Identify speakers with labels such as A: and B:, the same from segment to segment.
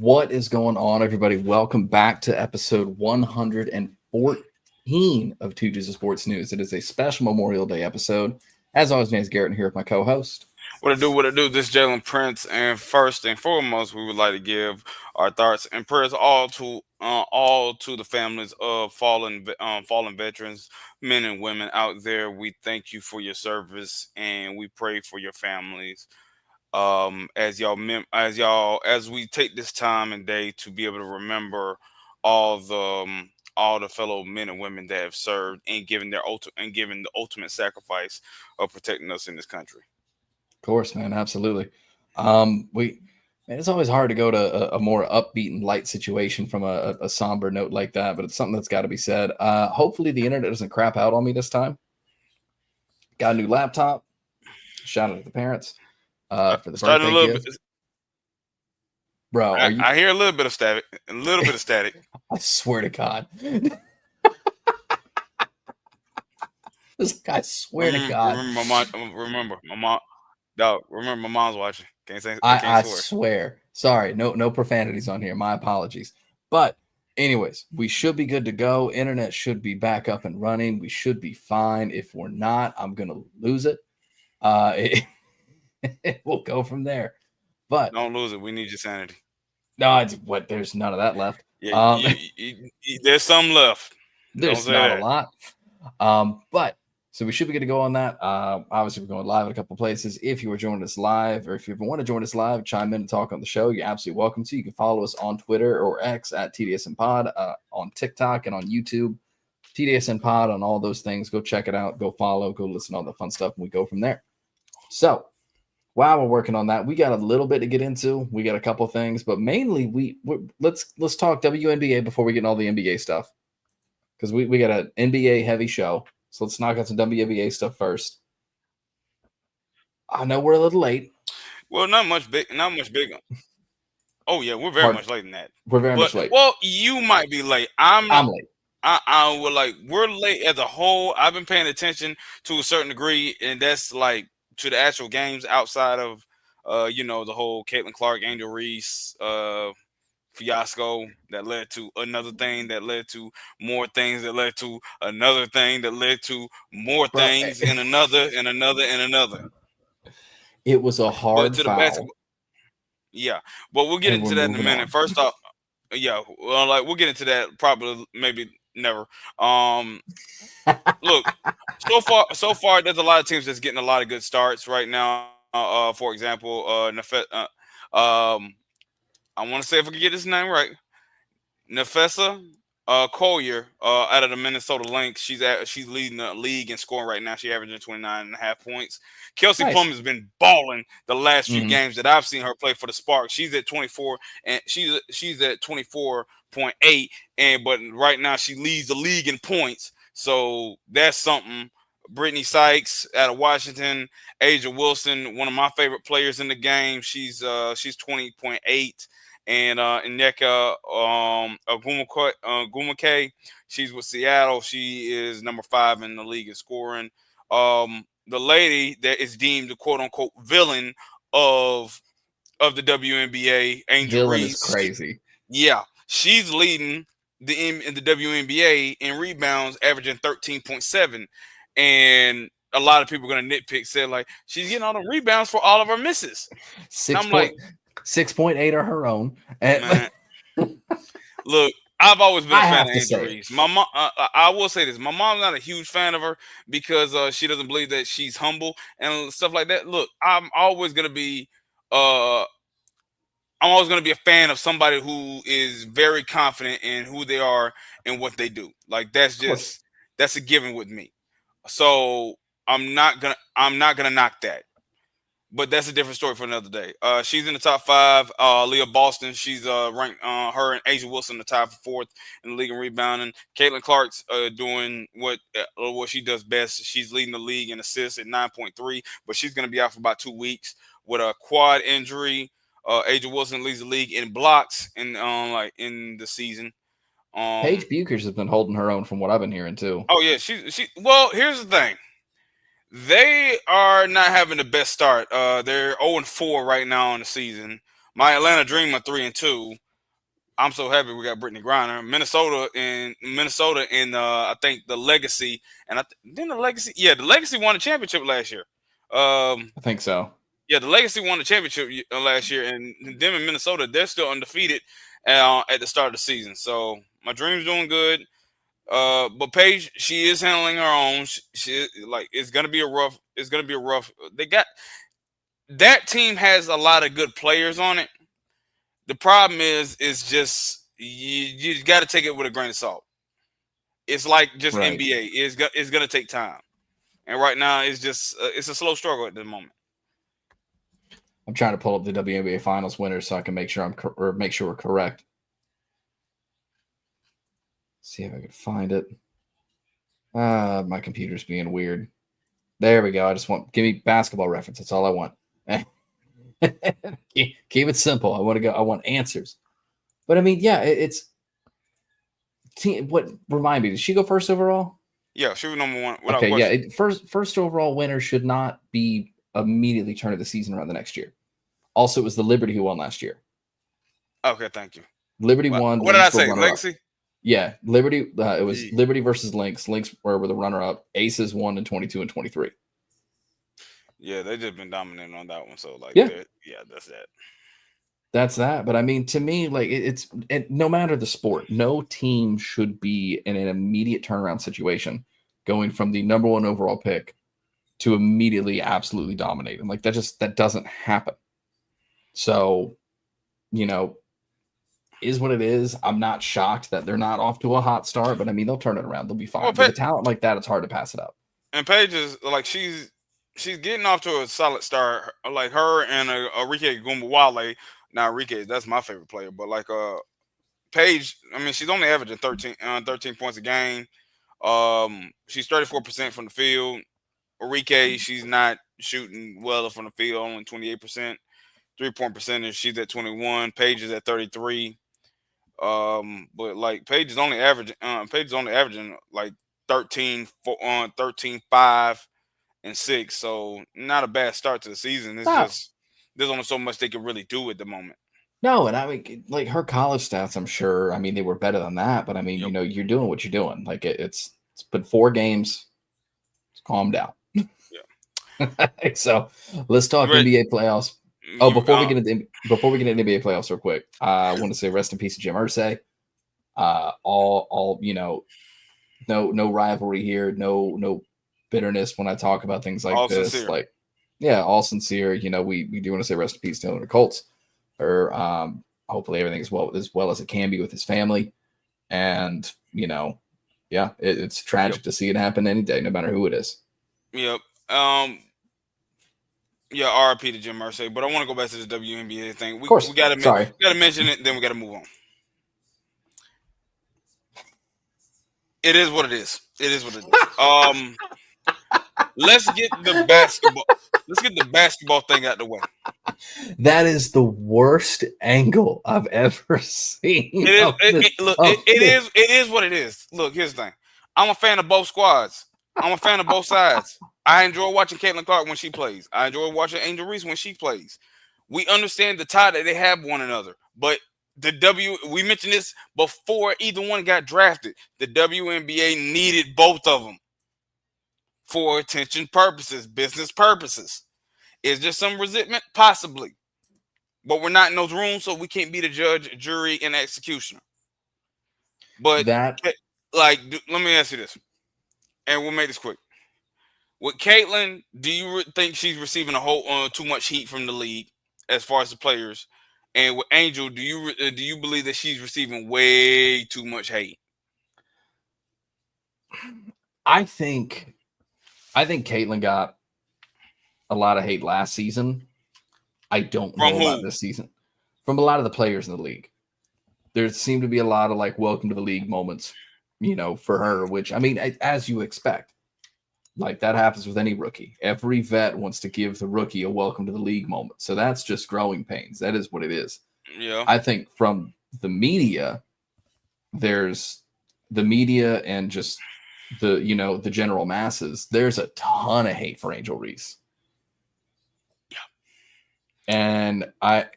A: What is going on, everybody? Welcome back to episode 114 of Two D's Sports News. It is a special Memorial Day episode. As always, my name is Garrett, and here with my co-host.
B: What it do? This is Jalen Prince, and first and foremost, we would like to give our thoughts and prayers all to the families of fallen veterans, men and women out there. We thank you for your service, and we pray for your families. As we take this time and day to be able to remember all the fellow men and women that have served and given the ultimate sacrifice of protecting us in this country.
A: Of course, man, absolutely. We Man, it's always hard to go to a more upbeat and light situation from a somber note like that, but it's something that's got to be said. Hopefully, the internet doesn't crap out on me this time. Got a new laptop. Shout out to the parents for the
B: Starting a
A: birthday
B: little bit.
A: gift. Bro,
B: I, I hear a little bit of static. A little bit of static.
A: I swear to God. I swear to God.
B: Remember my mom. Dog, remember my mom's watching.
A: I
B: Can't swear.
A: swear. Sorry, no profanities on here. My apologies. But anyways, we should be good to go. Internet should be back up and running. We should be fine. If we're not, I'm gonna lose it. We'll go from there. But
B: Don't lose it. We need your sanity.
A: no, there's none of that left.
B: Yeah, there's some left.
A: There's
B: Don't say
A: not
B: that.
A: a lot. But so we should be good to go on that. Obviously, we're going live at a couple places. If you were joining us live, or if you want to join us live, chime in and talk on the show, you're absolutely welcome to. You can follow us on Twitter or X at Tdsn Pod, on TikTok and on YouTube, Tdsn Pod, on all those things. Go check it out. Go follow. Go listen to all the fun stuff, and we go from there. So while we're working on that, we got a little bit to get into. We got a couple things, but mainly let's talk WNBA before we get into all the NBA stuff, because we got an NBA heavy show. So let's knock out some WNBA stuff first. I know we're a little late.
B: Well, not much big. Oh yeah, we're very much late in that.
A: We're very much late.
B: Well, you might be late. I'm
A: late.
B: I would we're late as a whole. I've been paying attention to a certain degree, and that's like to the actual games outside of the whole Caitlin Clark, Angel Reese fiasco that led to another thing that led to more things that led to another thing that led to more things and another and another and another.
A: It was a hard
B: to the
A: foul.
B: basketball. Yeah, but we'll get into that in a minute. First off, yeah, well, we'll get into that probably maybe never. Look, so far, there's a lot of teams that's getting a lot of good starts right now. For example, I want to say if I can get his name right, Nafessa Collier out of the Minnesota Lynx. She's leading the league in scoring right now. She's averaging 29.5 points. Kelsey Plum has been balling the last few games that I've seen her play for the Sparks. She's at 24 and she's at 24.8, but right now she leads the league in points. So that's something. Brittany Sykes out of Washington, Asia Wilson, one of my favorite players in the game. She's 20.8. And Nneka Ogwumike, she's with Seattle. She is number 5 in the league in scoring. The lady that is deemed the quote unquote villain of the WNBA, Angel Reese,
A: is crazy.
B: She's leading in the WNBA in rebounds, averaging 13.7. And a lot of people are going to nitpick, say she's getting all the rebounds for all of her misses.
A: 6.8 are her own.
B: Man, look, I've always been a fan of Angel Reese. My mom, I will say this: my mom's not a huge fan of her because she doesn't believe that she's humble and stuff like that. Look, I'm always gonna be a fan of somebody who is very confident in who they are and what they do. That's a given with me. So I'm not gonna knock that. But that's a different story for another day. She's in the top 5. Leah Boston, she's ranked. Her and Asia Wilson the top 4th in the league in rebounding. Caitlin Clark's doing what she does best. She's leading the league in assists at 9.3, but she's going to be out for about 2 weeks with a quad injury. Asia Wilson leads the league in blocks in the season.
A: Paige Buchers has been holding her own from what I've been hearing too.
B: Oh yeah, she. Well, here's the thing. They are not having the best start. They're 0-4 right now in the season. My Atlanta Dream are 3-2. I'm so happy we got Brittany Griner, Minnesota, and I think the Legacy, and then the Legacy won the championship last year.
A: I think so.
B: Yeah, the Legacy won the championship last year, and them in Minnesota, they're still undefeated at the start of the season. So my dream's doing good. But Paige, she is handling her own. She like it's gonna be a rough. It's gonna be a rough. They got that team has a lot of good players on it. The problem is just you got to take it with a grain of salt. It's like just
A: Right.
B: NBA. It's gonna take time, and right now it's just it's a slow struggle at the moment.
A: I'm trying to pull up the WNBA Finals winners so I can make sure make sure we're correct. See if I can find it. My computer's being weird. There we go. I just give me basketball reference. That's all I want. Keep it simple. I want answers. But I mean, yeah, it's what remind me, did she go first overall?
B: Yeah, she was number one.
A: Okay, yeah. First overall winner should not be immediately turning the season around the next year. Also, it was the Liberty who won last year.
B: Okay, thank you.
A: Liberty won.
B: What did I say? Legacy?
A: Yeah, Liberty. It was Liberty versus Lynx. Lynx were the runner-up. Aces won in 22 and 23.
B: Yeah, they just been dominating on that one. So
A: yeah,
B: that's that.
A: That's that. But I mean, to me, like it's no matter the sport, no team should be in an immediate turnaround situation, going from the number one overall pick to immediately absolutely dominating. Like that doesn't happen. So, is what it is. I'm not shocked that they're not off to a hot start, but I mean, they'll turn it around. They'll be fine. Well, with a talent like that, it's hard to pass it up.
B: And Paige is like she's getting off to a solid start. Like her and Arike Gumbawale. Now Arike, that's my favorite player, but like Paige, I mean, she's only averaging 13 points a game. She's 34% from the field. Arike, she's not shooting well from the field, only 28%. 3-point percentage, she's at 21. Paige is at 33. But like Paige is only averaging like 13, 5, and 6. So not a bad start to the season. It's just there's only so much they can really do at the moment.
A: No, and I mean, like her college stats, I'm sure. I mean, they were better than that, but I mean, you're doing what you're doing. Like it's been 4 games. Calm down. Yeah. So let's talk NBA playoffs. Oh, before we get into NBA playoffs, real quick, I want to say rest in peace to Jim Irsay. All no rivalry here, no bitterness when I talk about things like all this. Sincere. Like, yeah, all sincere. We do want to say rest in peace to the Colts. Or hopefully everything is as well as it can be with his family. And it's tragic to see it happen any day, no matter who it is.
B: Yep. Yeah, RIP to Jim Irsay. But I want to go back to the WNBA thing. We got to mention it, then we got to move on. It is what it is. It is what it is. Let's get the basketball thing out the way.
A: That is the worst angle I've ever seen.
B: It is what it is. Look, here's the thing. I'm a fan of both squads. I'm a fan of both sides. I enjoy watching Caitlin Clark when she plays. I enjoy watching Angel Reese when she plays. We understand the tie that they have with one another. But we mentioned this before either one got drafted. The WNBA needed both of them for attention purposes, business purposes. Is there some resentment? Possibly. But we're not in those rooms, so we can't be the judge, jury, and executioner. But let me ask you this, and we'll make this quick. With Caitlin, do you think she's receiving too much heat from the league as far as the players? And with Angel, do you believe that she's receiving way too much hate?
A: I think Caitlin got a lot of hate last season. I don't know about this season. From a lot of the players in the league. There seemed to be a lot of like welcome to the league moments, for her, which I mean, as you expect. Like that happens with any rookie. Every vet wants to give the rookie a welcome to the league moment. So that's just growing pains. That is what it is.
B: Yeah.
A: I think from the media, there's the media and just the general masses, there's a ton of hate for Angel Reese.
B: Yeah.
A: And I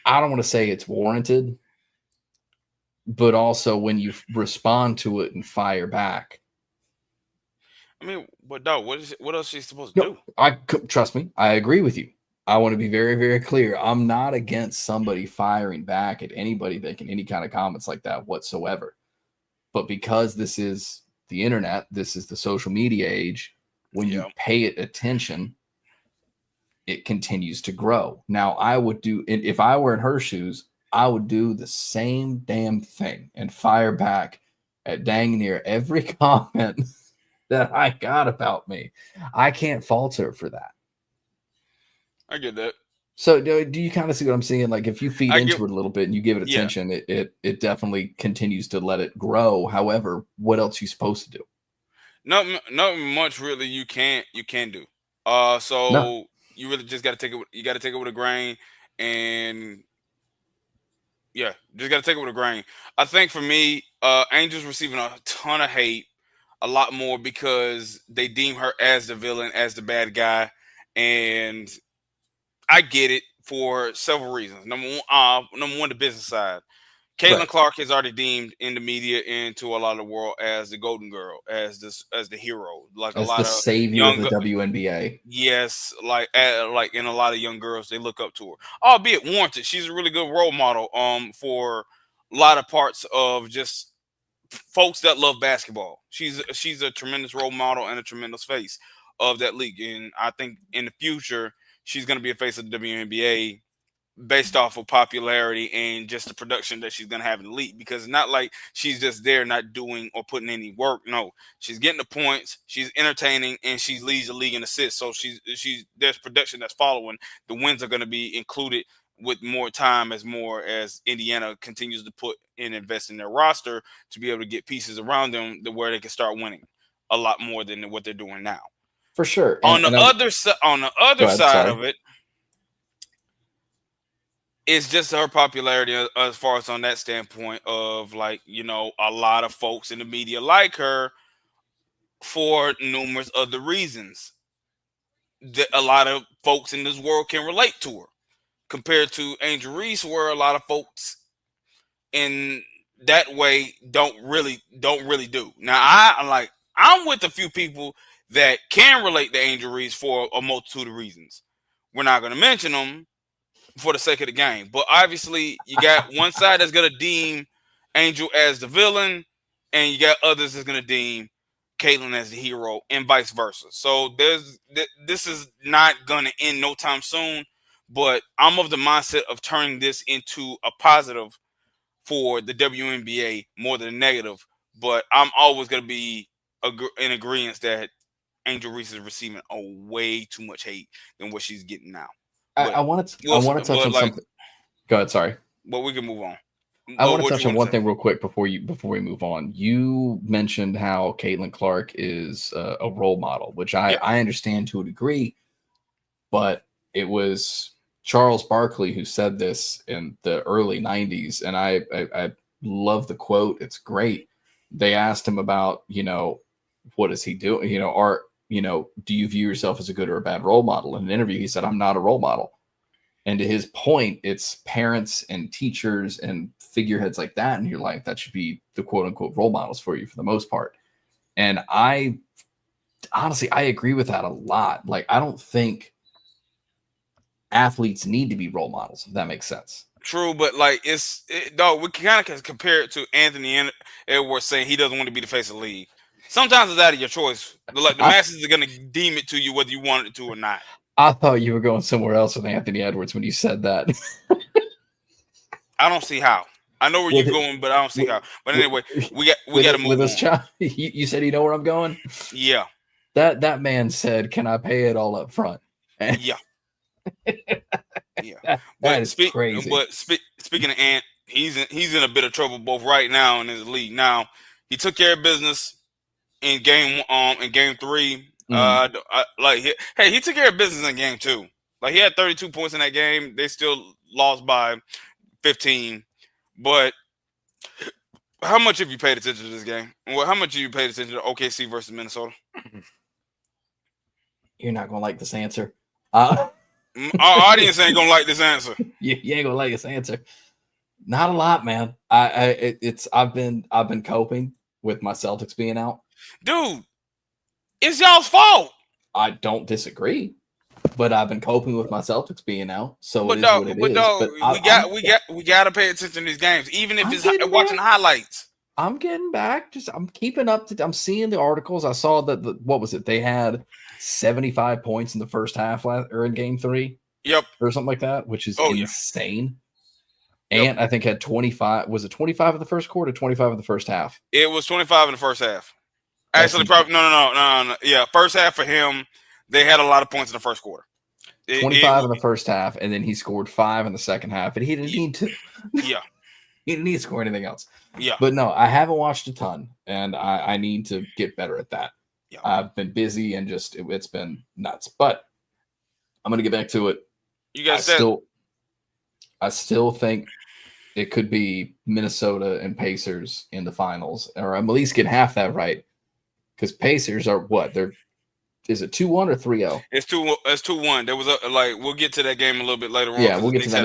A: don't want to say it's warranted, but also when you respond to it and fire back.
B: I mean, but dog, what else is she supposed to
A: do? Trust me, I agree with you. I want to be very, very clear. I'm not against somebody firing back at anybody making any kind of comments like that whatsoever. But because this is the internet, this is the social media age, when you pay it attention, it continues to grow. Now, I would do, if I were in her shoes, I would do the same damn thing and fire back at dang near every comment that I got about me. I can't fault her for that.
B: I get that.
A: So do you kind of see what I'm saying? Like if you feed into it a little bit and you give it attention, it definitely continues to let it grow. However, what else are you supposed to do?
B: Not much really you can do. So you really just gotta take it with a grain, and just gotta take it with a grain. I think for me, Angel's receiving a ton of hate, a lot more because they deem her as the villain, as the bad guy, and I get it for several reasons. Number one, the business side. Caitlin Clark is already deemed in the media and to a lot of the world as the golden girl, as the hero, like
A: as
B: a lot
A: the
B: of
A: savior of the WNBA.
B: Yes, like in a lot of young girls, they look up to her, albeit warranted. She's a really good role model for a lot of parts of just folks that love basketball. She's a tremendous role model and a tremendous face of that league, and I think in the future she's going to be a face of the WNBA based off of popularity and just the production that she's going to have in the league, because it's not like she's just there not doing or putting any work. No, she's getting the points, she's entertaining, and she leads the league in assists. So she's there's production that's following. The wins are going to be included with more time as Indiana continues to put and invest in their roster to be able to get pieces around them to where they can start winning a lot more than what they're doing now.
A: For sure.
B: On the other side of it, it's just her popularity as far as on that standpoint of, like, a lot of folks in the media like her for numerous other reasons that a lot of folks in this world can relate to her, compared to Angel Reese, where a lot of folks in that way don't really do. Now I'm with a few people that can relate to Angel Reese for a multitude of reasons. We're not going to mention them for the sake of the game, but obviously you got one side that's going to deem Angel as the villain, and you got others that's going to deem Caitlin as the hero, and vice versa. So this is not going to end no time soon, but I'm of the mindset of turning this into a positive for the WNBA more than a negative. But I'm always going to be in agreement that Angel Reese is receiving a way too much hate than what she's getting now.
A: I want to touch on something. Go ahead. Sorry.
B: But we can move on.
A: I want to touch on one thing real quick before we move on. You mentioned how Caitlin Clark is a role model, which I understand to a degree, but it was Charles Barkley who said this in the early 90s, and I love the quote. It's great. They asked him about, what is he doing? Do you view yourself as a good or a bad role model? In an interview, he said, I'm not a role model. And to his point, it's parents and teachers and figureheads like that in your life that should be the quote unquote role models for you for the most part. And I agree with that a lot. Like, I don't think athletes need to be role models, if that makes sense.
B: True, but like though we kind of compare it to Anthony Edwards saying he doesn't want to be the face of the league. Sometimes it's out of your choice. Like the masses are going to deem it to you whether you want it to or not.
A: I thought you were going somewhere else with Anthony Edwards when you said that.
B: I don't see how. I know where you're going, but I don't see how. But anyway, we got to move on.
A: You said you know where I'm going?
B: Yeah.
A: That man said, "Can I pay it all up front?"
B: Yeah. Yeah.
A: That is crazy.
B: But speaking of Ant, he's in a bit of trouble both right now in his league. Now, he took care of business in game 3. He took care of business in game 2. Like, he had 32 points in that game. They still lost by 15. But how much have you paid attention to this game? Well, how much have you paid attention to OKC versus Minnesota?
A: You're not gonna like this answer.
B: Our audience ain't gonna like this answer.
A: You ain't gonna like this answer. Not a lot, man. I've been coping with my Celtics being out.
B: Dude, it's y'all's fault.
A: I don't disagree, but I've been coping with my Celtics being out, so it
B: But
A: is
B: dog,
A: what it
B: but
A: is.
B: dog,
A: But
B: we got to pay attention to these games, even if
A: I'm
B: it's
A: getting
B: watching
A: back.
B: highlights.
A: I'm getting back. Just I'm keeping up to. I'm seeing the articles. I saw that what was it? They had 75 points in the first half or in Game 3.
B: Yep.
A: Or something like that, which is insane.
B: Yep.
A: And I think had 25. Was it 25 in the first quarter? 25 in the first half.
B: It was 25 in the first half. Actually, probably no. Yeah, first half for him, they had a lot of points in the first quarter.
A: 25 in the first half, and then he scored 5 in the second half, and he didn't need to.
B: Yeah.
A: He didn't need to score anything else.
B: Yeah.
A: But no, I haven't watched a ton, and I need to get better at that.
B: Yeah.
A: I've been busy and just it's been nuts. But I'm gonna get back to it.
B: You guys
A: I still think it could be Minnesota and Pacers in the finals, or I'm at least get half that right. Because Pacers are what? Is it 2-1 or 3-0?
B: It's 2-1. There was we'll get to that game a little bit later on.
A: Yeah, we'll get to that.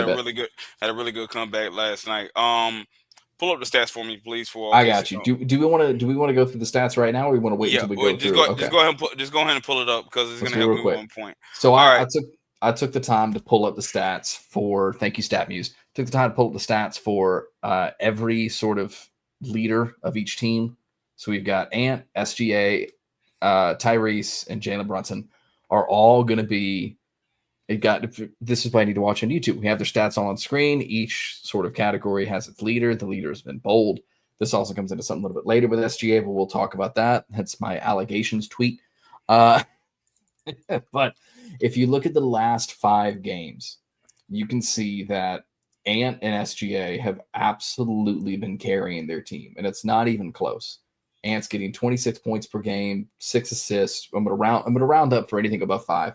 B: Had a really good comeback last night. Pull up the stats for me, please.
A: I got you. Do we want to go through the stats right now, or we want to wait until we go through?
B: Just go ahead and pull it up because it's going to help me with 1 point.
A: So I took the time to pull up the stats for. Thank you, StatMuse. Took the time to pull up the stats for every sort of leader of each team. So we've got Ant, SGA, Tyrese, and Jalen Brunson are all going to be. This is what I need to watch on YouTube. We have their stats on screen. Each sort of category has its leader. The leader has been bold. This also comes into something a little bit later with SGA, but we'll talk about that. That's my allegations tweet. But if you look at the last 5 games, you can see that Ant and SGA have absolutely been carrying their team, and it's not even close. Ant's getting 26 points per game, 6 assists. I'm gonna round up for anything above 5.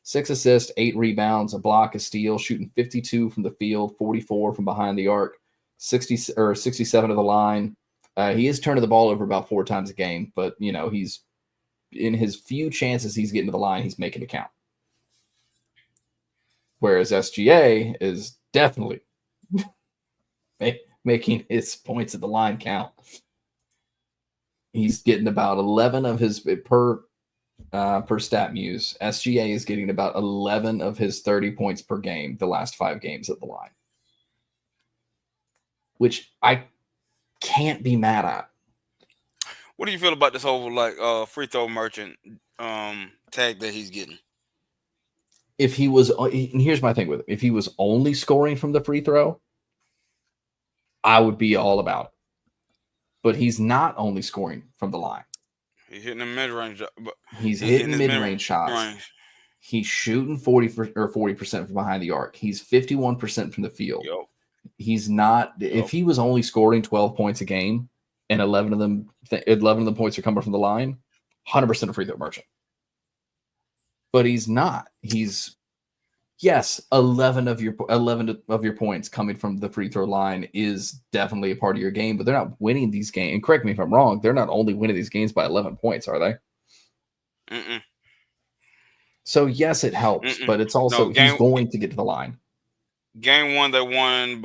A: 6 assists, 8 rebounds, a block, a steal, shooting 52 from the field, 44 from behind the arc, 67 to the line. He is turning the ball over about 4 times a game, but he's in his few chances he's getting to the line, he's making it count. Whereas SGA is definitely making his points at the line count. He's getting about 11 of his per StatMuse. SGA is getting about 11 of his 30 points per game the last 5 games at the line, which I can't be mad at.
B: What do you feel about this whole free throw merchant tag that he's getting?
A: If he was, and here's my thing with it: if he was only scoring from the free throw, I would be all about it. But he's not only scoring from the line.
B: He's hitting the mid-range.
A: He's hitting mid-range shots. Range. He's shooting 40% from behind the arc. He's 51% from the field.
B: Yo.
A: He's not. If he was only scoring 12 points a game, and 11 of them points are coming from the line, 100% a free throw merchant. But he's not. He's 11 of your points coming from the free throw line is definitely a part of your game, but they're not winning these games. And correct me if I'm wrong, they're not only winning these games by 11 points, are they?
B: Mm-mm.
A: So yes, it helps, but it's also he's going to get to the line.
B: Game 1, they won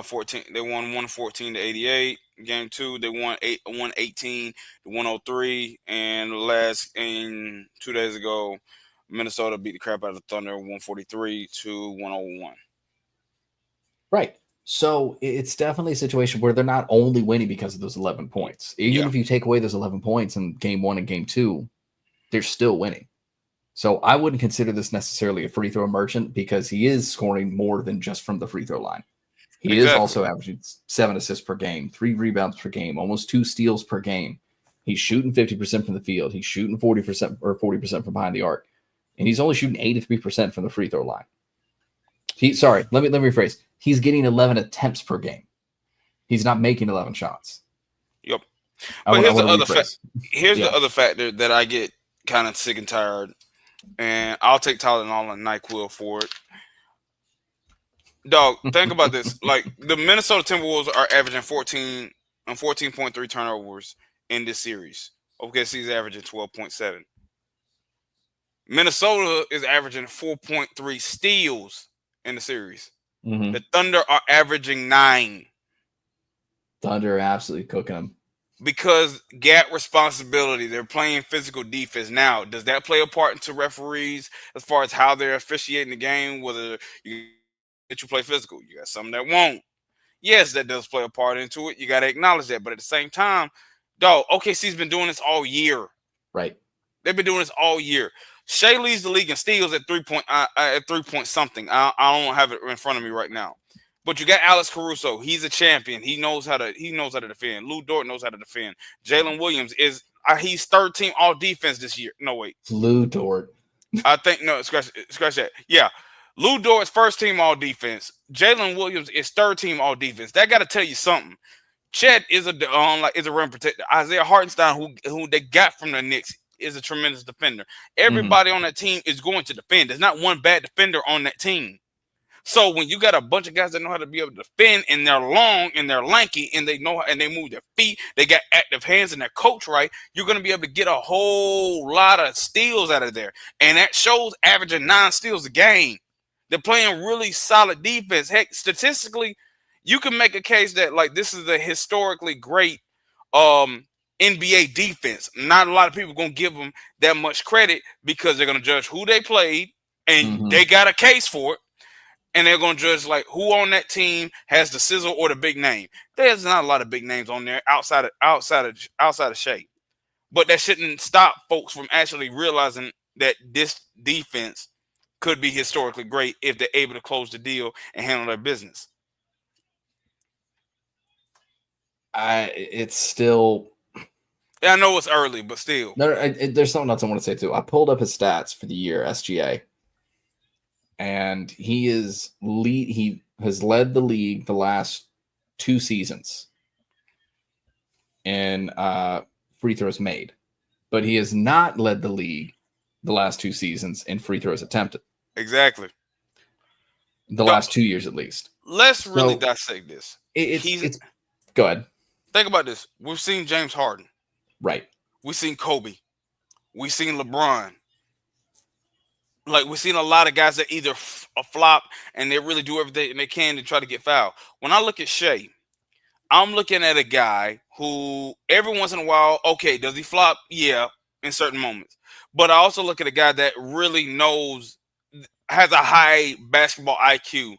B: 14. They won 114 to 88. Game 2, they won 118 to 103, and in 2 days ago, Minnesota beat the crap out of the Thunder 143 to 101.
A: Right. So it's definitely a situation where they're not only winning because of those 11 points. Even if you take away those 11 points in game 1 and game 2, they're still winning. So I wouldn't consider this necessarily a free throw merchant because he is scoring more than just from the free throw line. He is also averaging 7 assists per game, 3 rebounds per game, almost 2 steals per game. He's shooting 50% from the field. He's shooting 40% from behind the arc. And he's only shooting 83% from the free throw line. Let me rephrase. He's getting 11 attempts per game. He's not making 11 shots.
B: Yep. But here's the other factor that I get kind of sick and tired, and I'll take Tylenol and NyQuil for it. Dog, think about this. Like, the Minnesota Timberwolves are averaging 14.3 turnovers in this series. OKC's averaging 12.7. Minnesota is averaging 4.3 steals in the series.
A: Mm-hmm.
B: The Thunder are averaging 9.
A: Thunder are absolutely cooking them.
B: Because gap responsibility, they're playing physical defense. Now, does that play a part into referees as far as how they're officiating the game? Whether you play physical, you got some that won't. Yes, that does play a part into it. You got to acknowledge that. But at the same time, dog, OKC's been doing this all year.
A: Right.
B: They've been doing this all year. Shea leads the league in steals at 3 point something. I don't have it in front of me right now. But you got Alex Caruso. He's a champion. He knows how to defend. Lou Dort knows how to defend. Jalen Williams is he's third team all defense this year. No, wait.
A: Lou Dort.
B: I think no, scratch that. Yeah. Lou Dort's first team all defense. Jalen Williams is third team all defense. That got to tell you something. Chet is a rim protector. Isaiah Hartenstein, who they got from the Knicks, is a tremendous defender. Everybody on that team is going to defend. There's not one bad defender on that team. So when you got a bunch of guys that know how to be able to defend, and they're long and they're lanky and they know and they move their feet, they got active hands and they're coached right, you're going to be able to get a whole lot of steals out of there. And that shows averaging 9 steals a game. They're playing really solid defense. Heck, statistically, you can make a case that like this is a historically great NBA defense. Not a lot of people are going to give them that much credit because they're going to judge who they played and they got a case for it. And they're going to judge like who on that team has the sizzle or the big name. There's not a lot of big names on there outside of Shea. But that shouldn't stop folks from actually realizing that this defense could be historically great if they're able to close the deal and handle their business.
A: It's still.
B: Yeah, I know it's early, but still.
A: There's something else I want to say too. I pulled up his stats for the year SGA. And he has led the league the last 2 seasons in free throws made, but he has not led the league the last 2 seasons in free throws attempted.
B: Exactly.
A: The last 2 years at least.
B: Let's really dissect this.
A: Go ahead.
B: Think about this. We've seen James Harden.
A: Right.
B: We've seen Kobe. We've seen LeBron. Like, we've seen a lot of guys that either flop and they really do everything they can to try to get fouled. When I look at Shea, I'm looking at a guy who every once in a while, okay, does he flop? Yeah, in certain moments. But I also look at a guy that really has a high basketball IQ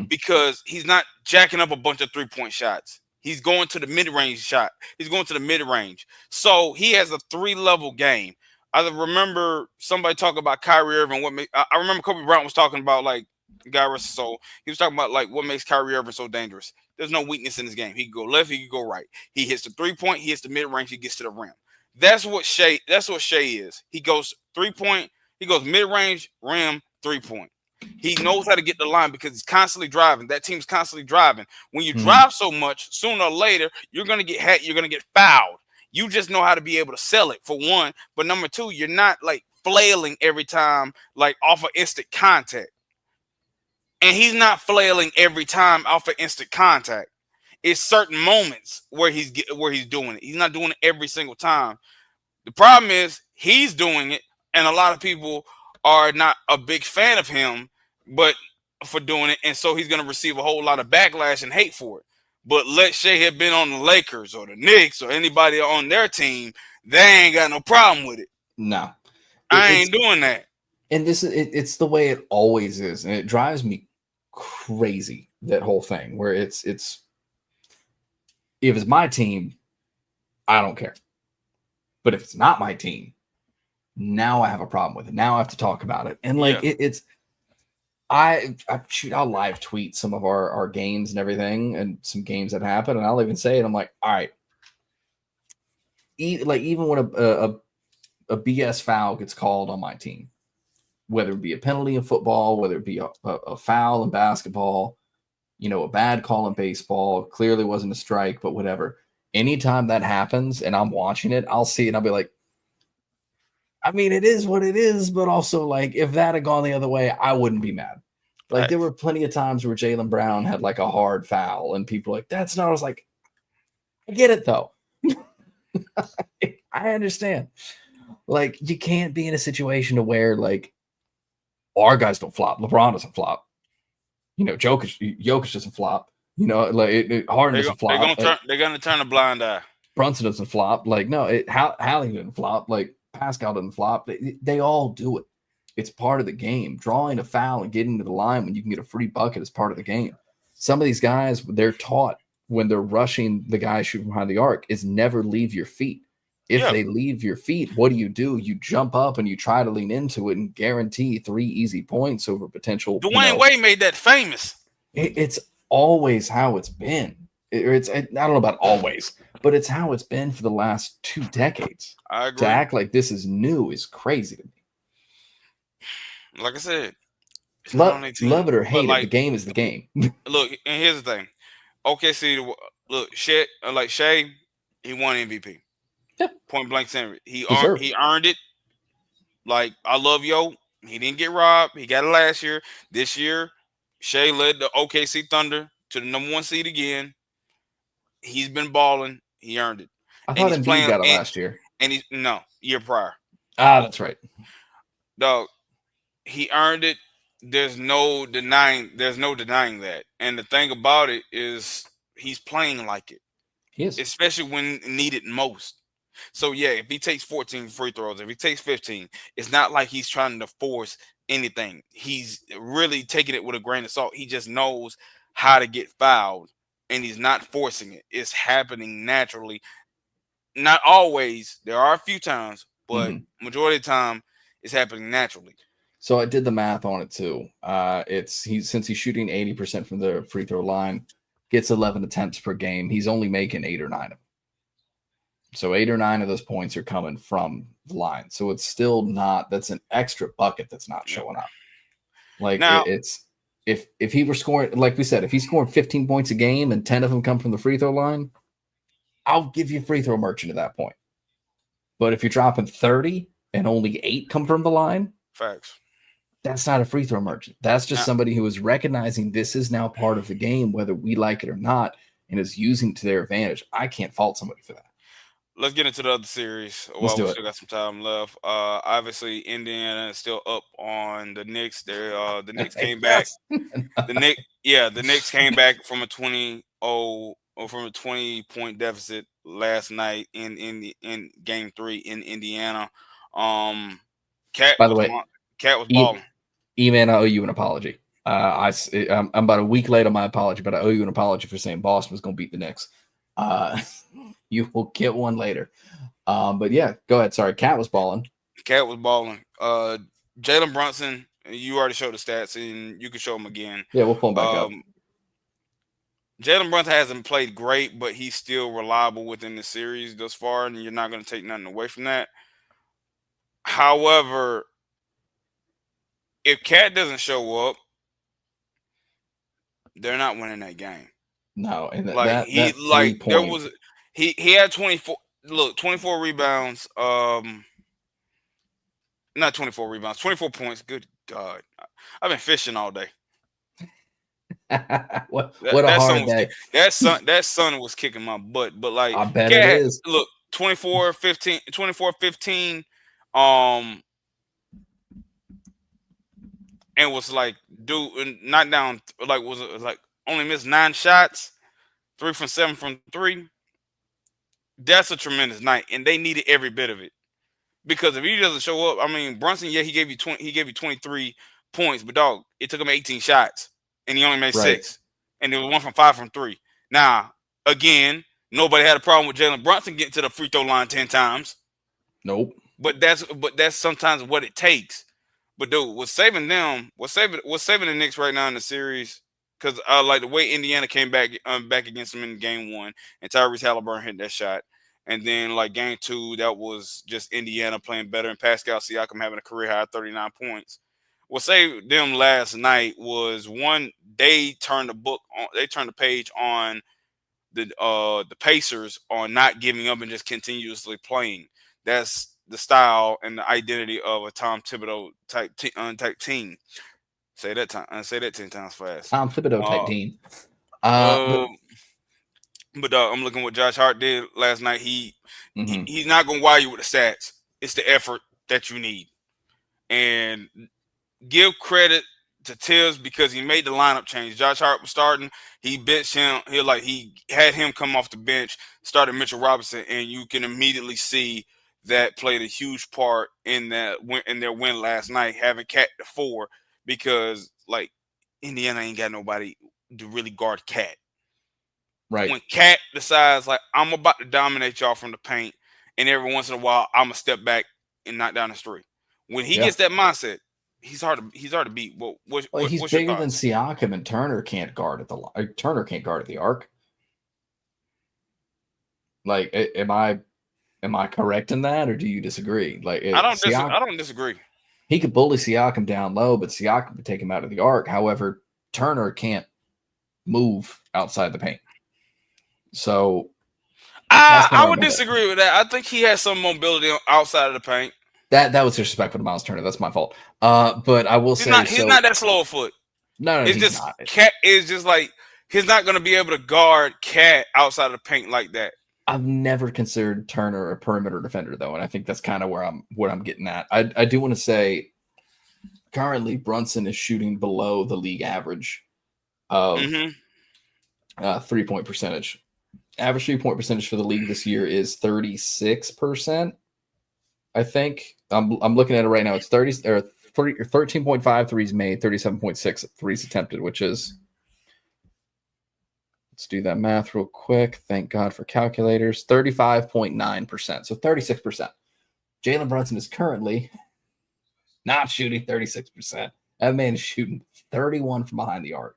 B: because he's not jacking up a bunch of 3-point shots. He's going to the mid-range shot. He's going to the mid-range. So he has a 3-level game. I remember somebody talking about Kyrie Irving. I remember Kobe Bryant was talking about, like, God rest his soul. He was talking about, like, what makes Kyrie Irving so dangerous. There's no weakness in his game. He can go left, he can go right. He hits the 3-point, he hits the mid-range, he gets to the rim. That's what Shea is. He goes 3-point, he goes mid-range, rim, 3-point. He knows how to get the line because he's constantly driving. That team's constantly driving. When you drive so much, sooner or later, you're going to get hit, you're going to get fouled. You just know how to be able to sell it, for one. But number 2, you're not like flailing every time, like off of instant contact. And he's not flailing every time off of instant contact. It's certain moments where he's doing it. He's not doing it every single time. The problem is he's doing it, and a lot of people are not a big fan of him, but for doing it, and so he's going to receive a whole lot of backlash and hate for it. But let Shea have been on the Lakers or the Knicks or anybody on their team, they ain't got no problem with it.
A: No.
B: I ain't doing that.
A: And it's the way it always is. And it drives me crazy, that whole thing, where it's if it's my team, I don't care. But if it's not my team, now I have a problem with it. Now I have to talk about it. And like I'll live tweet some of our games and everything, and some games that happen, and I'll even say it. I'm like, all right, even when a BS foul gets called on my team, whether it be a penalty in football, whether it be a foul in basketball, a bad call in baseball, clearly wasn't a strike, but whatever. Anytime that happens and I'm watching it, I'll see it and I'll be like, I mean, it is what it is, but also, like, if that had gone the other way, I wouldn't be mad. Like, there were plenty of times where Jaylen Brown had, like, a hard foul, and people were like, that's not. I was like, I get it, though. I understand. Like, you can't be in a situation to where, like, our guys don't flop. LeBron doesn't flop. Jokic doesn't flop. Harden doesn't flop.
B: They're gonna turn a blind eye.
A: Brunson doesn't flop. Hallie didn't flop. Pascal didn't flop. They all do it. It's part of the game. Drawing a foul and getting to the line when you can get a free bucket is part of the game. Some of these guys, they're taught when they're rushing the guy shooting behind the arc is never leave your feet. If they leave your feet, what do? You jump up and you try to lean into it and guarantee 3 easy points over potential.
B: Dwayne Wade made that famous.
A: It's always how it's been. I don't know about always, but it's how it's been for the last 2 decades.
B: I agree.
A: To act like this is new is crazy to me.
B: Like I said,
A: love it or hate it, the game is the game.
B: Look, and here's the thing. OKC, look, Shea, he won MVP.
A: Yeah.
B: Point blank saying he earned it. Like, I love Yo. He didn't get robbed. He got it last year. This year, Shea led the OKC Thunder to the number 1 seed again. He's been balling. He earned it.
A: I thought Indy got it last year.
B: And year prior.
A: That's right.
B: Dog, he earned it. There's no denying that. And the thing about it is he's playing like it.
A: He is.
B: Especially when needed most. So yeah, if he takes 14 free throws, if he takes 15, it's not like he's trying to force anything. He's really taking it with a grain of salt. He just knows how to get fouled, and he's not forcing it. It's happening naturally. Not always. There are a few times, but majority of the time, it's happening naturally.
A: So I did the math on it too. Since he's shooting 80% from the free throw line, gets 11 attempts per game. He's only making 8 or 9 of them. So 8 or 9 of those points are coming from the line. So it's still not. That's an extra bucket that's not showing up. If he were scoring, like we said, if he's scoring 15 points a game and 10 of them come from the free throw line, I'll give you free throw merchant at that point. But if you're dropping 30 and only 8 come from the line,
B: facts.
A: That's not a free throw merchant. That's just somebody who is recognizing this is now part of the game, whether we like it or not, and is using it to their advantage. I can't fault somebody for that.
B: Let's get into the other series. We still got some time left. Obviously, Indiana is still up on the Knicks. The Knicks came back. The Knicks came back from a 20-point deficit last night in Game 3 in Indiana. Cat was balling.
A: E-Man, I owe you an apology. I'm about a week late on my apology, but I owe you an apology for saying Boston was going to beat the Knicks. You will get one later. But yeah, go ahead. Sorry, Cat was balling.
B: Jalen Brunson, you already showed the stats, and you can show them again.
A: Yeah, we'll pull them back up.
B: Jalen Brunson hasn't played great, but he's still reliable within the series thus far, and you're not going to take nothing away from that. However, if Cat doesn't show up, they're not winning that game.
A: No, and
B: he had 24 rebounds. Not 24 rebounds, 24 points. Good God, I've been fishing all day.
A: what a hard day.
B: That sun was kicking my butt, but like
A: I bet it is.
B: Look, 24-15, and was like, dude, not down, like was like only missed 9 shots, 3 from 7 from 3. That's a tremendous night, and they needed every bit of it. Because if he doesn't show up, I mean, Brunson, yeah, he gave you 23 points, but dog, it took him 18 shots, and he only made 6, and it was 1 from 5 from 3. Now, again, nobody had a problem with Jalen Brunson getting to the free throw line 10 times.
A: Nope.
B: But that's sometimes what it takes. But dude, what's saving the Knicks right now in the series? Because like the way Indiana came back against them in Game 1, and Tyrese Halliburton hit that shot, and then like Game 2, that was just Indiana playing better, and Pascal Siakam having a career high 39 points. What saved them last night was one, they turned the page on the Pacers on not giving up and just continuously playing. That's the style and the identity of a Tom Thibodeau type team. Say that 10 times fast.
A: Tom Thibodeau type team.
B: But I'm looking what Josh Hart did last night. He's not gonna wire you with the stats. It's the effort that you need, and give credit to Tibbs because he made the lineup change. Josh Hart was starting. He benched him. He had him come off the bench, started Mitchell Robinson, and you can immediately see that played a huge part in their win last night, having Cat to 4 because like Indiana ain't got nobody to really guard Cat.
A: Right.
B: When Cat decides like I'm about to dominate y'all from the paint, and every once in a while I'm gonna step back and knock down the street. When he gets that mindset, he's hard to beat. Well,
A: he's
B: what's your
A: bigger than
B: thoughts?
A: Siakam, and Turner can't guard at the arc. Like, am I correct in that, or do you disagree? Like,
B: I don't disagree.
A: He could bully Siakam down low, but Siakam could take him out of the arc. However, Turner can't move outside the paint. So
B: I would disagree with that. I think he has some mobility outside of the paint.
A: That was disrespectful to Miles Turner. That's my fault. But I will say
B: he's not that slow of foot.
A: No,
B: it's
A: he's
B: just
A: not.
B: Cat is just like he's not going to be able to guard Cat outside of the paint like that.
A: I've never considered Turner a perimeter defender, though, and I think that's kind of what I'm getting at. I do want to say, currently Brunson is shooting below the league average of 3-point percentage. Average 3-point percentage for the league this year is 36%. I think I'm looking at it right now. It's 13.5 threes made, 37.6 threes attempted, which is, let's do that math real quick. Thank God for calculators. 35.9%. So 36%. Jalen Brunson is currently not shooting 36%. That man is shooting 31 from behind the arc.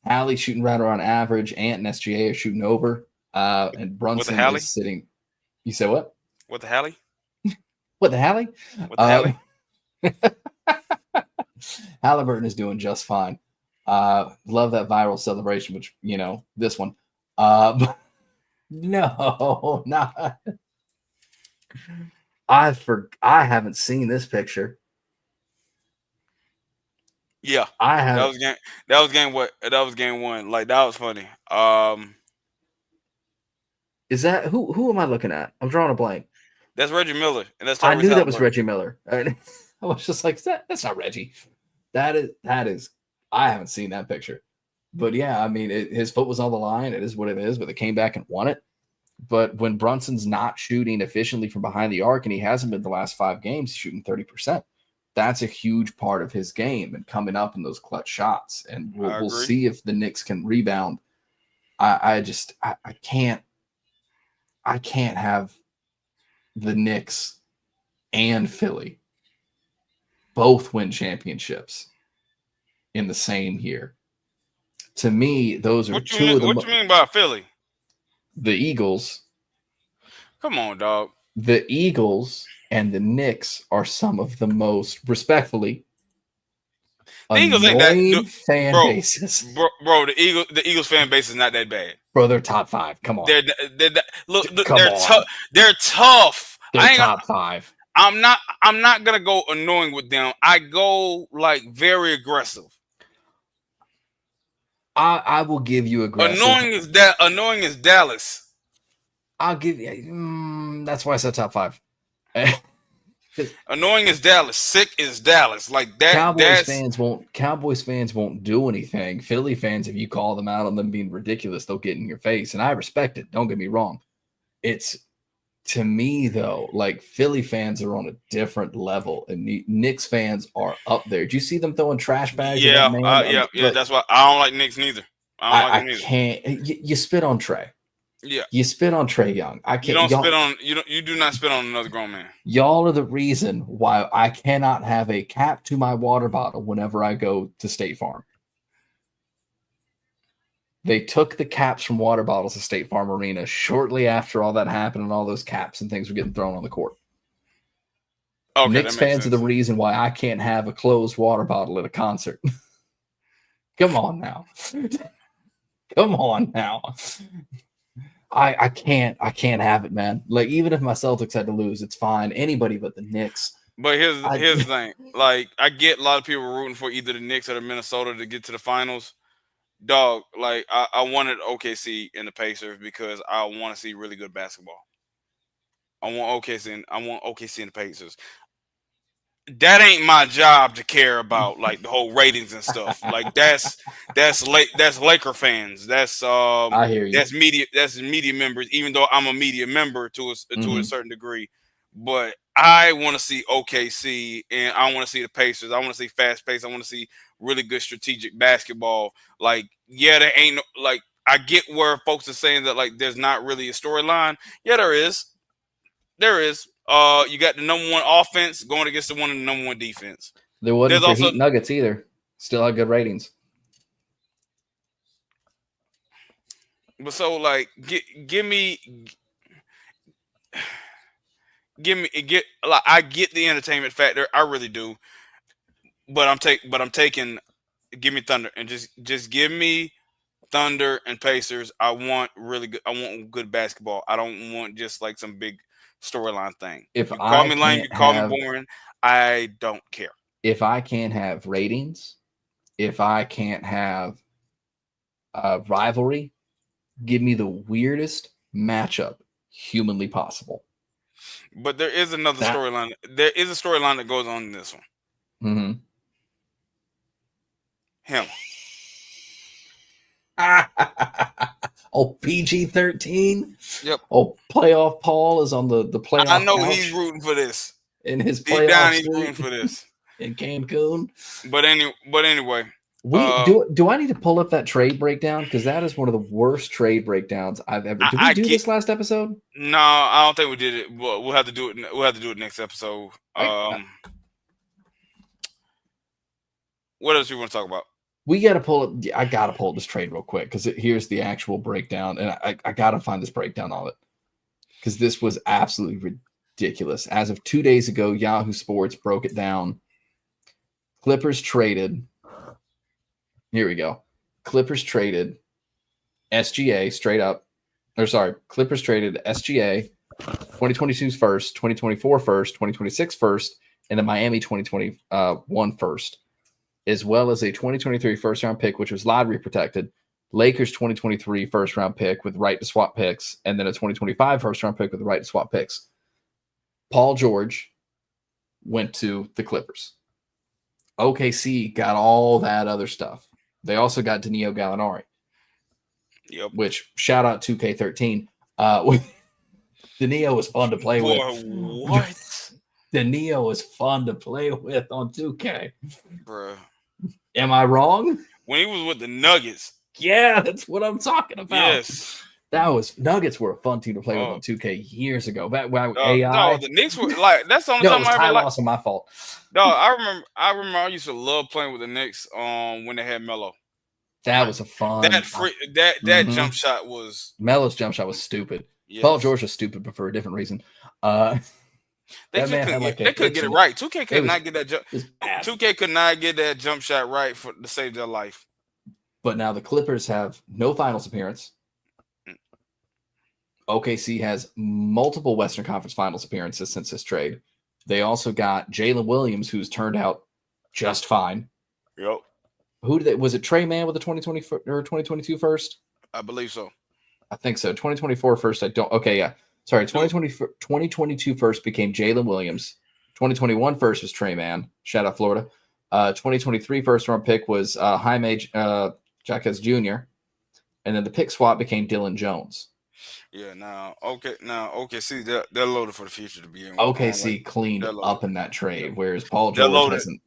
A: Hallie's shooting right around average. Ant and SGA are shooting over. And Brunson is sitting. You said what?
B: What the Hallie?
A: What the Hallie?
B: What the Hallie?
A: Halliburton is doing just fine. Love that viral celebration, which, this one. No, not. I haven't seen this picture.
B: Yeah,
A: I have.
B: That was game what? That was game 1. Like that was funny.
A: Is that who am I looking at? I'm drawing a blank.
B: That's Reggie Miller, and that's
A: I knew that was Reggie Miller. I was just like, that's not Reggie. That is. I haven't seen that picture, but yeah, I mean, his foot was on the line. It is what it is, but they came back and won it. But when Brunson's not shooting efficiently from behind the arc, and he hasn't been the last 5 games, he's shooting 30%. That's a huge part of his game and coming up in those clutch shots. And we'll see if the Knicks can rebound. I can't have the Knicks and Philly both win championships in the same year. To me, those are
B: What you mean by Philly?
A: The Eagles.
B: Come on, dog.
A: The Eagles and the Knicks are some of the most, respectfully,
B: the Eagles ain't that
A: fan bases.
B: Bro, the Eagles fan base is not that bad.
A: Bro, they're top 5. Come on.
B: They're tough. They're tough.
A: They're top 5.
B: I'm not gonna go annoying with them. I go like very aggressive.
A: I will give you aggressive.
B: Annoying is Dallas.
A: I'll give you. That's why I said top 5.
B: Annoying is Dallas. Sick is Dallas. Like that.
A: Cowboys fans won't do anything. Philly fans, if you call them out on them being ridiculous, they'll get in your face, and I respect it. Don't get me wrong. It's, to me though, like Philly fans are on a different level, and Knicks fans are up there. Did you see them throwing trash bags?
B: Yeah, yeah. That's why I don't like Knicks neither.
A: I can't. You spit on Trey.
B: Yeah,
A: you spit on Trae Young. I can't.
B: You do not spit on another grown man.
A: Y'all are the reason why I cannot have a cap to my water bottle whenever I go to State Farm. They took the caps from water bottles to State Farm Arena shortly after all that happened, and all those caps and things were getting thrown on the court. Okay, Knicks fans are the reason why I can't have a closed water bottle at a concert. Come on now. Come on now. I can't have it, man. Like, even if my Celtics had to lose, it's fine. Anybody but the Knicks.
B: But here's the thing. Like, I get a lot of people rooting for either the Knicks or the Minnesota to get to the finals. Dog, like I wanted OKC and the Pacers because I want to see really good basketball. I want OKC and the Pacers. that ain't my job to care about like the whole ratings and stuff. Like that's Laker fans.
A: I hear you.
B: That's media members. Even though I'm a media member to a
A: Mm-hmm.
B: certain degree, but I want to see OKC and I want to see the Pacers. I want to see fast pace. I want to see really good strategic basketball. Like yeah, there ain't like I get where folks are saying that like there's not really a storyline. Yeah, there is. There is. You got the number one offense going against the number one defense.
A: There wasn't
B: There's
A: for
B: also
A: Heat Nuggets either. Still had good ratings.
B: but so like give me like I get the entertainment factor. I really do. But I'm taking give me Thunder and just give me Thunder and Pacers. I want really good. I want good basketball. I don't want just like some big storyline thing.
A: If
B: You call
A: I
B: me lame, you
A: can't
B: call me
A: have,
B: boring. I don't care.
A: if I can't have ratings, if I can't have rivalry, give me the weirdest matchup humanly possible.
B: But there is another storyline. There is a storyline that goes on in this one.
A: Mm-hmm.
B: Him.
A: Oh, PG-13.
B: Yep.
A: Oh, playoff Paul is on the playoff.
B: I know he's rooting for this.
A: In his
B: deep down,
A: he's
B: rooting for this
A: in Cancun.
B: But anyway,
A: do I need to pull up that trade breakdown because that is one of the worst trade breakdowns I've ever. Did we do this last episode?
B: No, I don't think we did it. We'll have to do it. We'll have to do it next episode. What else you want to talk about?
A: We got to pull it. I got to pull this trade real quick because here's the actual breakdown, and I got to find this breakdown of it because this was absolutely ridiculous. As of 2 days ago, Yahoo Sports broke it down. Clippers traded. Here we go. Clippers traded SGA straight up. Or sorry, Clippers traded SGA 2022's first, 2024 first, 2026 first, and the Miami 2021 first, as well as a 2023 first round pick, which was lottery protected, Lakers 2023 first round pick with right to swap picks, and then a 2025 first round pick with the right to swap picks. Paul George went to the Clippers. OKC got all that other stuff. They also got Danilo Gallinari.
B: Yep.
A: Which, shout out 2K13. Danilo was fun to play with.
B: What?
A: Danilo was fun to play with on 2K.
B: Bruh.
A: Am I wrong?
B: When he was with the Nuggets.
A: Yeah, that's what I'm talking about.
B: Yes.
A: Nuggets were a fun team to play with on 2K years ago. Back when
B: AI. No, the Knicks were like that's the only time
A: I ever lost. My fault.
B: No, I remember I used to love playing with the Knicks when they had Melo.
A: That was a fun.
B: That jump shot was
A: Melo's jump shot was stupid. Yes. Paul George was stupid, but for a different reason.
B: They couldn't get it right. 2K could not get that jump. 2K could not get that jump shot right to save their life.
A: But now the Clippers have no finals appearance. OKC has multiple Western Conference Finals appearances since this trade. They also got Jalen Williams, who's turned out just fine.
B: Yep.
A: Was it Trey Mann with the 2020 or 2022 first?
B: I believe so.
A: I think so. 2024 first. I don't. Okay, yeah. Sorry. 2022 first became Jalen Williams. 2021 first was Trey Mann. Shout out Florida. 2023 first round pick was Jaime Jaquez Jr. And then the pick swap became Dylan Jones.
B: Yeah, OKC they're loaded for the future to be in.
A: OKC cleaned up in that trade, whereas Paul George hasn't.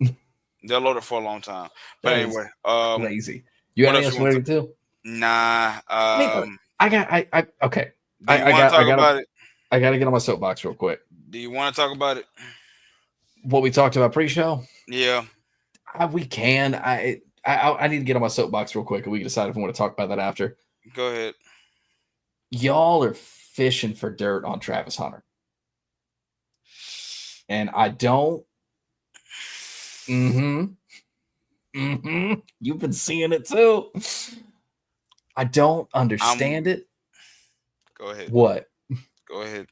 B: They're loaded for a long time. But anyway,
A: crazy. You got anything else to do?
B: Nah.
A: Okay.
B: I got
A: to get on my soapbox real quick.
B: Do you want to talk about it?
A: What we talked about pre-show?
B: Yeah.
A: We can. I need to get on my soapbox real quick, and we can decide if we want to talk about that after.
B: Go ahead.
A: Y'all are fishing for dirt on Travis Hunter. And I don't. You've been seeing it too. I don't understand it.
B: Go ahead.
A: What?
B: Go ahead.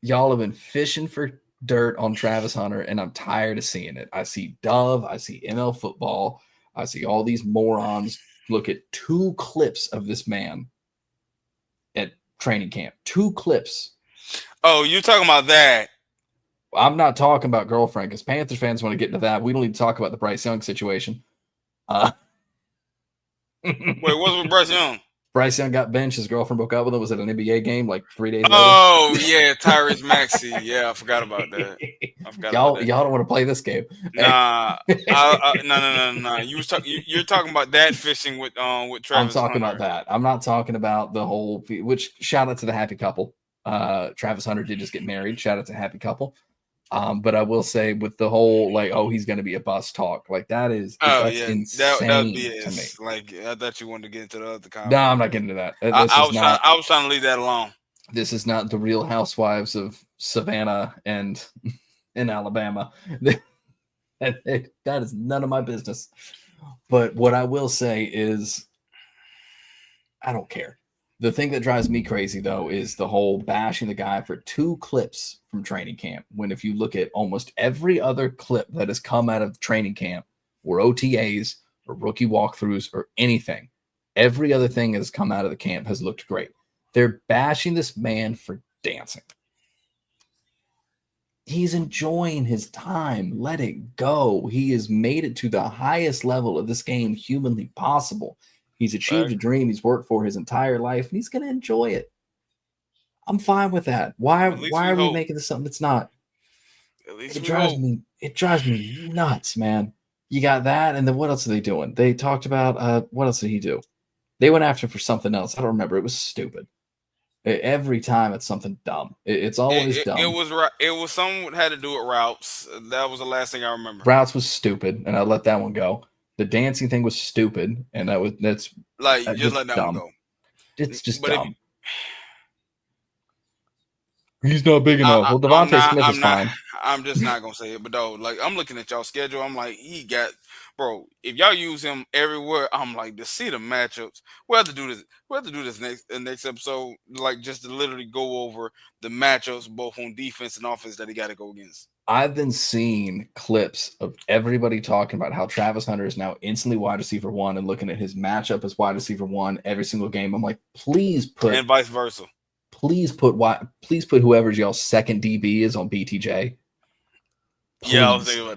A: Y'all have been fishing for dirt on Travis Hunter, and I'm tired of seeing it. I see Dove. I see ML Football. I see all these morons look at 2 clips of this man at training camp. 2 clips.
B: Oh, you're talking about that.
A: I'm not talking about girlfriend because Panthers fans want to get into that. We don't need to talk about the Bryce Young situation.
B: Wait, what's with Bryce Young?
A: Bryce Young got benched. His girlfriend broke up with him. Was at an NBA game like 3 days later.
B: Oh yeah, Tyrese Maxey. Yeah, I forgot about that.
A: Y'all don't want to play this game.
B: Nah, no. You're talking about that fishing with Travis.
A: I'm talking about that. I'm not talking about the whole. Which shout out to the happy couple. Travis Hunter did just get married. Shout out to happy couple. But I will say with the whole like, oh, he's going to be a bust talk, like that's insane
B: that would be
A: to me.
B: Like I thought you wanted to get into the other comment.
A: No, I'm not getting into that.
B: I was trying to leave that alone.
A: This is not the Real Housewives of Savannah and in Alabama. That is none of my business. But what I will say is, I don't care. The thing that drives me crazy, though, is the whole bashing the guy for 2 clips from training camp. When if you look at almost every other clip that has come out of training camp or OTAs or rookie walkthroughs or anything, every other thing that has come out of the camp has looked great. They're bashing this man for dancing. He's enjoying his time. Let it go. He has made it to the highest level of this game humanly possible. He's achieved a dream he's worked for his entire life, and he's going to enjoy it. I'm fine with that. Why are we making this something that's not? It drives me nuts, man. You got that, and then what else are they doing? They talked about what else did he do? They went after him for something else. I don't remember. It was stupid. Every time it's something dumb. It's always dumb.
B: It was something that had to do with routes. That was the last thing I remember.
A: Routes was stupid, and I let that one go. The dancing thing was stupid, and that's
B: like just let that
A: dumb.
B: one go.
A: It's just dumb. He's not big enough. Well, Devontae Smith is fine.
B: I'm just not gonna say it, but though, like I'm looking at y'all schedule, I'm like, bro. If y'all use him everywhere, I'm like, to see the matchups. We'll have to do this. We'll have to do this next episode, like just to literally go over the matchups both on defense and offense that he got to go against.
A: I've been seeing clips of everybody talking about how Travis Hunter is now instantly wide receiver 1 and looking at his matchup as wide receiver 1 every single game. I'm like, please put,
B: and vice versa.
A: Please put whoever's y'all's second DB is on BTJ. Please.
B: Yeah, I was thinking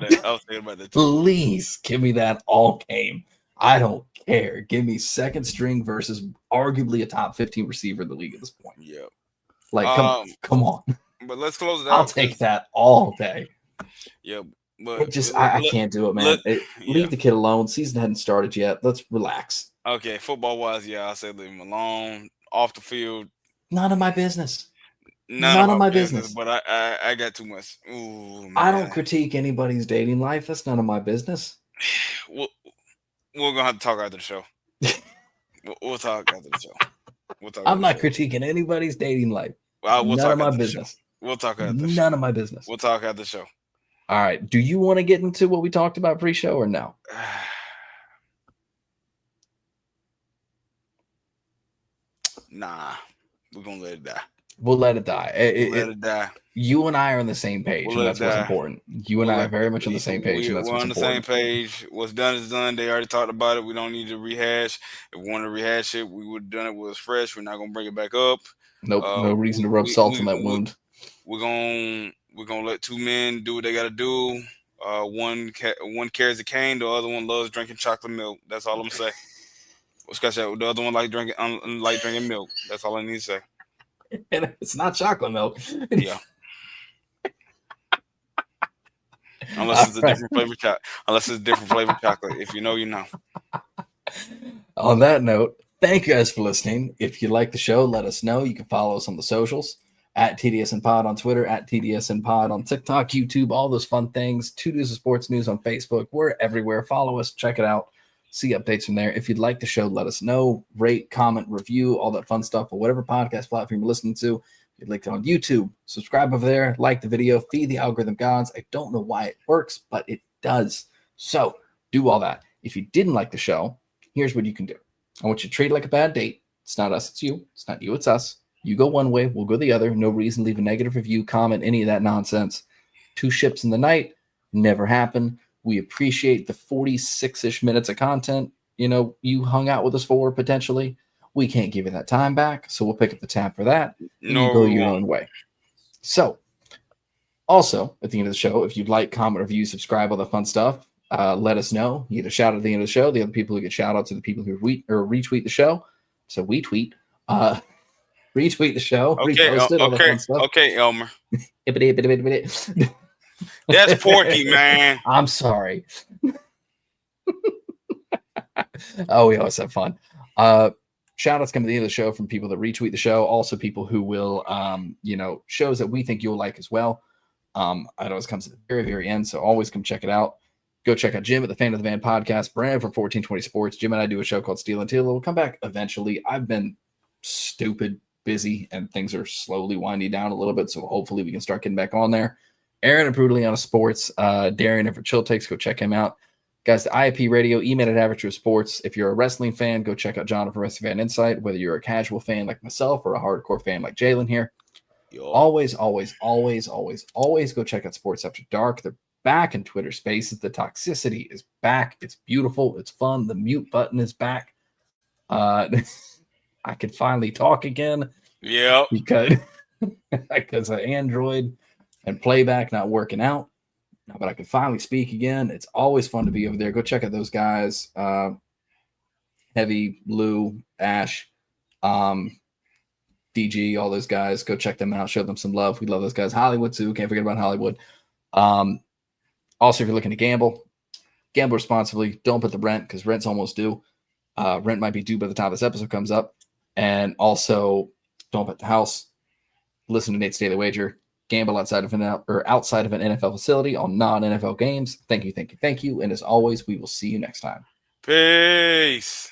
B: about that too.
A: Please give me that all game. I don't care. Give me second string versus arguably a top 15 receiver in the league at this point.
B: Yeah.
A: Like, come on.
B: But let's close it out.
A: I'll take that all day.
B: Yeah. But
A: I can't do it, man. Leave the kid alone. Season hadn't started yet. Let's relax.
B: Okay. Football wise, yeah, I say leave him alone. Off the field.
A: None of my business. None of my business.
B: But I got too much. Ooh, man.
A: I don't critique anybody's dating life. That's none of my business.
B: We're gonna have to talk after the show. We'll talk after the show.
A: I'm not critiquing anybody's dating life.
B: None
A: of my business.
B: We'll talk after the show.
A: None of my business.
B: We'll talk after the show.
A: All right. Do you want to get into what we talked about pre-show or no?
B: Nah. We're gonna let it die.
A: We'll let it die.
B: Let it die.
A: You and I are on the same page, and that's what's important. You and I are very much on the same page, and that's what's important. We're on the same
B: page. What's done is done. They already talked about it. We don't need to rehash. If we want to rehash it, we would have done it with fresh. We're not gonna bring it back up.
A: Nope. No reason to rub salt on that wound.
B: We're gonna let 2 men do what they gotta do. One carries a cane. The other one loves drinking chocolate milk. That's all I'm saying. The other one like drinking milk. That's all I need to say.
A: And it's not chocolate milk.
B: Yeah. Unless it's a different flavor chocolate. Unless it's a different flavor chocolate. If you know, you know.
A: On that note, thank you guys for listening. If you like the show, let us know. You can follow us on the socials at Tdsn Pod on Twitter, at Tdsn Pod on TikTok, YouTube, all those fun things. 2 News of Sports News on Facebook. We're everywhere. Follow us. Check it out. See updates from there. If you'd like the show, let us know. Rate, comment, review, all that fun stuff. Or whatever podcast platform you're listening to. If you'd like it on YouTube, subscribe over there. Like the video. Feed the algorithm gods. I don't know why it works, but it does. So do all that. If you didn't like the show, here's what you can do. I want you to treat it like a bad date. It's not us, it's you. It's not you, it's us. You go one way, we'll go the other. No reason to leave a negative review, comment, any of that nonsense. 2 ships in the night. Never happened. We appreciate the 46-ish minutes of content, you hung out with us for potentially. We can't give you that time back, so we'll pick up the tab for that. You go your own way. So, Also, at the end of the show, if you'd like, comment, review, subscribe, all the fun stuff, let us know. You get a shout out at the end of the show. The other people who get shout outs are the people who retweet the show. So we tweet, retweet the show, repost it, all the fun stuff.
B: Okay, Elmer. That's Porky, man.
A: I'm sorry. Oh, we always have fun. Shout outs come at the end of the show from people that retweet the show. Also, people who will, shows that we think you'll like as well. It always comes at the very, very end. So always come check it out. Go check out Jim at the Fan of the Van podcast, Brand from 1420 Sports. Jim and I do a show called Steel and Till. We'll come back eventually. I've been stupid busy and things are slowly winding down a little bit. So hopefully we can start getting back on there. Aaron and Brutally on Sports, Darian and for Chill Takes, go check him out. Guys, the IIP Radio, email at Average Sports. If you're a wrestling fan, go check out Jonathan Wrestling Fan Insight. Whether you're a casual fan like myself or a hardcore fan like Jalen here, always go check out Sports After Dark. They're back in Twitter Spaces. The toxicity is back. It's beautiful. It's fun. The mute button is back. I can finally talk again.
B: Yeah,
A: because of Android and playback not working out. But I can finally speak again. It's always fun to be over there. Go check out those guys. Heavy, Lou, Ash, DG, all those guys. Go check them out. Show them some love. We love those guys. Hollywood, too. Can't forget about Hollywood. Also, if you're looking to gamble responsibly. Don't put the rent because rent's almost due. Rent might be due by the time this episode comes up. And also, don't put the house. Listen to Nate's Daily Wager. Gamble outside of an NFL facility on non-NFL games. Thank you. And as always, we will see you next time.
B: Peace.